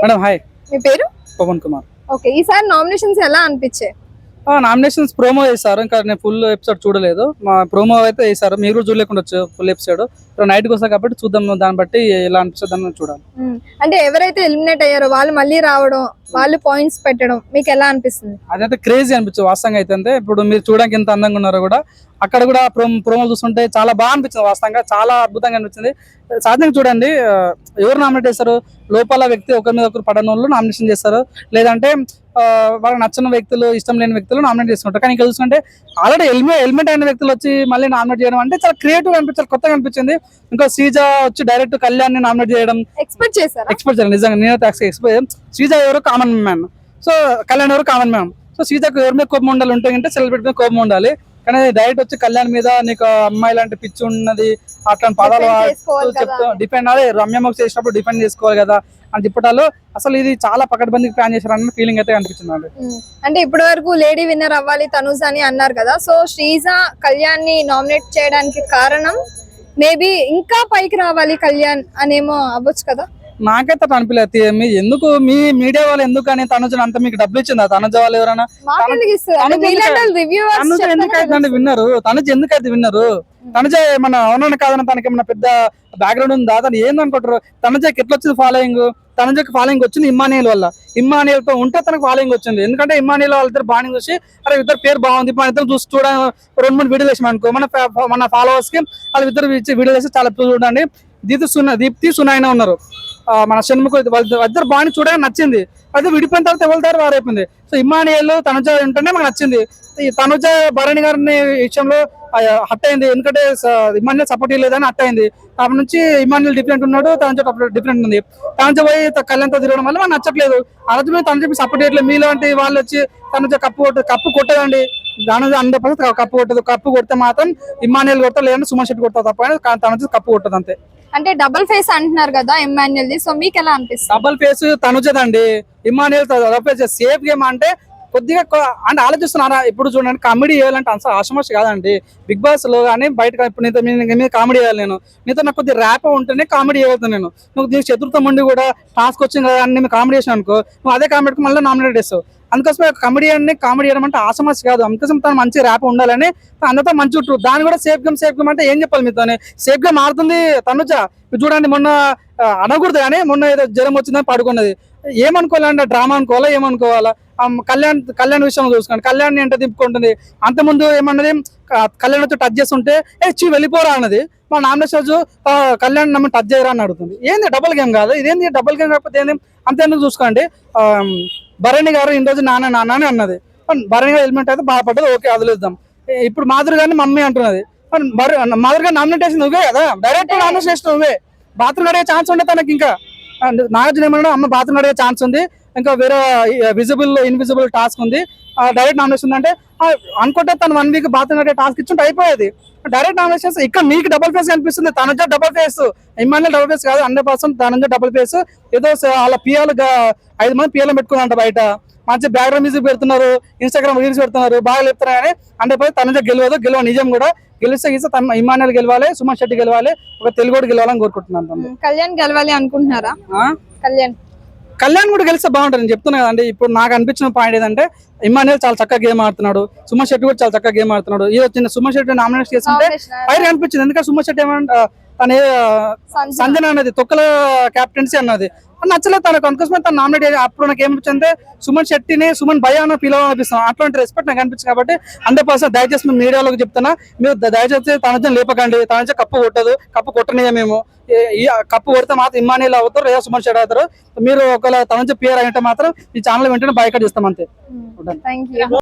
Madam hi. మీ పేరు? Pavan Kumar. Okay, ఈసారి నామినేషన్స్ ఎలా అనిపించాయి? నామినేషన్స్ ప్రోమో చేశారు, ఇంకా నేను ఫుల్ ఎపిసోడ్ చూడలేదు. మా ప్రోమో అయితే వేసారు, మీరు కూడా చూడలేకుండా వచ్చు ఫుల్ ఎపిసోడ్. నైట్కి వస్తాయి కాబట్టి చూద్దాం, దాన్ని బట్టి ఎలా అనిపిస్తుంది అని చూడాలి. అంటే ఎవరైతే ఎలిమినేట్ అయ్యారో వాళ్ళు మళ్ళీ రావడం, వాళ్ళు పాయింట్స్ పెట్టడం మీకు ఎలా అనిపిస్తుంది? అదైతే క్రేజీ అనిపించింది వాస్తవంగా అయితే. అంటే ఇప్పుడు మీరు చూడడానికి ఎంత అందంగా ఉన్నారో కూడా అక్కడ కూడా ప్రోమోలు చూస్తుంటే చాలా బాగా అనిపించింది, వాస్తవంగా చాలా అద్భుతంగా అనిపించింది. సాధారణంగా చూడండి, ఎవరు నామినేట్ చేస్తారు? లోపల వ్యక్తి ఒకరి మీద ఒకరు పడని వాళ్ళు నామినేషన్ చేస్తారు, లేదంటే వాళ్ళకి నచ్చిన వ్యక్తులు, ఇష్టం లేని వ్యక్తులు నామినేట్ చేసుకుంటారు. కానీ ఇక్కడ చూసుకుంటే ఆల్రెడీ ఎలిమినేట్ అయిన వ్యక్తులు వచ్చి మళ్ళీ నామినేట్ చేయడం అంటే చాలా క్రియేటివ్ అనిపించాలి, కొత్తగా అనిపించింది. ఇంకా శ్రీజ వచ్చి డైరెక్ట్ కళ్యాణ్ ని నామినేట్ చేయడం ఎక్స్పెక్ట్ చేయాలి. నిజంగా నేనైతే ఎక్స్పెక్ట్. శ్రీజ ఎవరు కామన్ మ్యాన్, సో కళ్యాణ్ ఎవరు కామన్ మ్యాన్. సో శ్రీజకు ఎవరి మీద కోపం ఉండాలి ఉంటే సెలబ్రిటీ మీద కోపం ఉండాలి. కానీ డైరెక్ట్ వచ్చి కళ్యాణ్ మీద నీకు అమ్మాయి లాంటి పిచ్చి ఉన్నది అట్లాంటి పదాలు చెప్తూ డిపెండ్ అదే రమ్యమ్మకు చేసినప్పుడు డిపెండ్ చేసుకోవాలి కదా అని చెప్పటాలు అసలు ఇది చాలా పకడ్బందీకి ప్లాన్ చేశారన్న ఫీలింగ్ అయితే అనిపించింది అండి. అంటే ఇప్పటి వరకు లేడీ విన్నర్ అవ్వాలి తనుజ అని అన్నారు కదా, సో శ్రీజ కళ్యాణ్ ని నామినేట్ చేయడానికి కారణం మేబీ ఇంకా పైకి రావాలి కళ్యాణ్ అనేమో అవ్వచ్చు కదా. నాకైతే అనిపించలేదు. ఎందుకు మీ మీడియా వాళ్ళు ఎందుకు అని తనుజ అంత మీకు డబ్బులు ఇచ్చిందా? తనుజ వాళ్ళు ఎవరైనా ఎందుకైతే విన్నారు? తనుజ ఎందుకైతే విన్నారు? తనుజ ఏమన్నా అవునని కాదని తనకి ఏమన్నా పెద్ద బ్యాక్గ్రౌండ్ ఉందా? తను ఏందనుకుంటారు? తనుజకి ఎట్లా వచ్చింది ఫాలోయింగ్? తనుజకి ఫాలోయింగ్ వచ్చింది ఇమ్మానియల్ వల్ల. ఇమ్మానియల్ తో ఉంటే తనకు ఫాలోయింగ్ వచ్చింది, ఎందుకంటే ఇమ్మానియల్ వాళ్ళిద్దరు బాణి చూసి అరే ఇద్దరు పేరు బాగుంది, మన ఇద్దరు చూసి చూడ 2-3 వీడియోలు వేసాం అనుకో, మన ఫాలోవర్స్ కి వాళ్ళు ఇద్దరు వీడియోలు వేసి చాలా చూడండి. దీప్తి సునాయన ఉన్నారు, మన షణ్ముఖ, ఇద్దరు బాగా చూడగా నచ్చింది. అయితే విడిపోయిన తర్వాత ఎవరిదారు వారైపోయింది. సో ఇమ్మానియల్ తనుజ ఉంటేనే మాకు నచ్చింది. ఈ తనుజ భరణి గారిని విషయంలో హట్ అయింది, ఎందుకంటే ఇమ్మానియల్ సపోర్ట్ లేదని హట్ అయింది. అప్పటి నుంచి ఇమ్మానియల్ డిఫరెంట్ ఉన్నాడు, తనుజ డిఫరెంట్ ఉంది. తనుజ పోయి కళ్యాణ్తో తిరగడం వల్ల మనకు నచ్చట్లేదు. అలాగే మేము తనుజ సపోర్ట్ చేయట్లేదు. మీలాంటి వాళ్ళు వచ్చి తనుజ కప్పు కొట్టదండి, తనుజ 100% కప్పు కొట్టదు. కప్పు కొడితే మాత్రం ఇమ్మానియల్ కొడతా, లేదంటే సుమన్ శెట్టి కొడతా తప్ప తనుజ కప్పు కొట్టదు అంతే. అంటే డబుల్ ఫేస్ అంటున్నారు కదా ఇమ్మాన్యుయల్ ది, సో మీకు ఎలా అనిపిస్తుంది? డబుల్ ఫేస్ తనుజదండి, Emmanuel double face. Safe game అంటే కొద్దిగా అంటే ఆలోచిస్తున్నారా? ఇప్పుడు చూడండి, కామెడీ చేయాలంటే అసలు ఆశమాష కాదండి. బిగ్ బాస్ లో కానీ బయట ఇప్పుడు నీతో కామెడీ చేయాలి, నీతో నాకు కొద్దిగా ర్యాప్ ఉంటేనే కామెడీ చేయవుతాను నేను. నువ్వు నీకు చతుర్థం ఉండి కూడా టాస్క్ వచ్చింది కదా అని నేను కామెడీ చేసాను అనుకో, నువ్వు అదే కామెడీకి మళ్ళీ నామినేట్ చేస్తావు. అందుకోసమే కామెడీ చేయడం అంటే ఆశమాష కాదు. అందుకోసం తను మంచి ర్యాప్ ఉండాలని అందరితో మంచి ఉంటుంది. దాన్ని కూడా సేఫ్ గేమ్ అంటే ఏం చెప్పాలి మీతోనే? సేఫ్ గేమ్ ఆడుతుంది తనుజ. చూడండి, మొన్న అనకూడదు కానీ మొన్న ఏదో జ్వరం వచ్చిందని పడుకున్నది. ఏమనుకోవాలంటే డ్రామా అనుకోవాలా ఏమనుకోవాలా? కళ్యాణ్ విషయంలో చూసుకోండి, కళ్యాణ్ ఎంత దింపుకుంటుంది. అంతకుముందు ఏమన్నది, కళ్యాణ్ వచ్చి టచ్ చేస్తుంటే వెళ్ళిపోరా అన్నది. మా నామినేషన్ రోజు కళ్యాణ్ నమ్మ టచ్ చేయరా అని అడుగుతుంది. ఏంది డబుల్ గేమ్ కాదు ఇదేంది? డబుల్ గేమ్ కాకపోతే ఏంది? అంతేందుకు చూసుకోండి. భరణి గారు ఈ రోజు నాన్న అని అన్నది. భరణి గారు ఎలిమెంట్ అయితే బాధపడ్డది, ఓకే వదిలేద్దాం. ఇప్పుడు మాధురి గారిని మమ్మీ అంటున్నది. మాధురి గారు నామినేషన్ నువ్వే కదా, డైరెక్ట్ నామినేషన్ నువ్వే. బాత్రూమ్ అడిగే ఛాన్స్ ఉండే తనకి. ఇంకా నాగార్జున ఏమన్నా అమ్మ బాత్రూమ్ అడిగే ఛాన్స్ ఉంది, ఇంకా వేరే ఇన్విజిబుల్ టాస్క్ ఉంది, డైరెక్ట్ నామినేషన్ అంటే అనుకుంటే తను 1 వీక్ బాత్రూమ్ అడిగే టాస్క్ ఇచ్చుంటే అయిపోయేది. డైరెక్ట్ నామినేషన్ ఇక్కడ మీకు డబుల్ ఫేస్ కనిపిస్తుంది. Tanuja double face, Immanuel double face కాదు. 100% తనుజ డబుల్ ఫేస్. ఏదో వాళ్ళ పిఎల్ 5 మంది పిఎల్ పెట్టుకున్నారంట బయట, మంచి బ్యాక్గ్రౌండ్ మ్యూజిక్ పెడుతున్నారు, ఇన్స్టాగ్రామ్ రీల్స్ పెడుతున్నారు, బాగా చెప్తున్నారు. కానీ 100% తనుజ గెలవ నిజం కూడా. గెలిస్తే ఇమ్మాన్యుయల్ గెలవాలి, సుమన్ శెట్టి గెలవాలి, ఒక తెలుగు గెలవాలని కోరుకుంటున్నాను. కళ్యాణ్ గెలవాలి అనుకుంటున్నారా? కళ్యాణ్ కూడా గెలిస్తే బాగుంటుంది నేను చెప్తున్నా కదండి. ఇప్పుడు నాకు అనిపించిన పాయింట్ ఏంటంటే, ఇమ్మాన్యుయల్ చాలా చక్కగా గేమ్ ఆడుతున్నాడు, సుమన్ శెట్టి కూడా చాలా చక్కగా గేమ్ ఆడుతున్నాడు. ఈ వచ్చిన సుమన్ శెట్టి నామినేట్ చేస్తుంటే పైన అనిపించింది, ఎందుకంటే సుమన్ శెట్టి ఏమంటే తన సంజన అనేది తొక్కల క్యాప్టెన్సీ అన్నది నచ్చలేదు తనకు. అందుకోసమే తను నామినేట్ చేసి అప్పుడు నాకు ఏమనిపించింది, సుమన్ శెట్టిని సుమన్ భయ అని పిలవాలనిపిస్తాను. అట్లాంటి రెస్పెక్ట్ నాకు అనిపించింది. కాబట్టి 100% దయచేసి మేము మీడియాలోకి చెప్తున్నా, మీరు దయచేసి తనజ లేపకండి. తనజ కప్పు కొట్టదు, కప్పు కొట్టనియా మేము. కప్పు కొడితే మాత్రం ఇమ్మాన్యుయల్ అవుతారు లేదా సుమన్ శెట్టి అవుతారు. మీరు ఒకవేళ తనజ పేరు అంటే మాత్రం ఈ ఛానల్ వెంటనే బాయ్కాట్ చేస్తాం అంతే.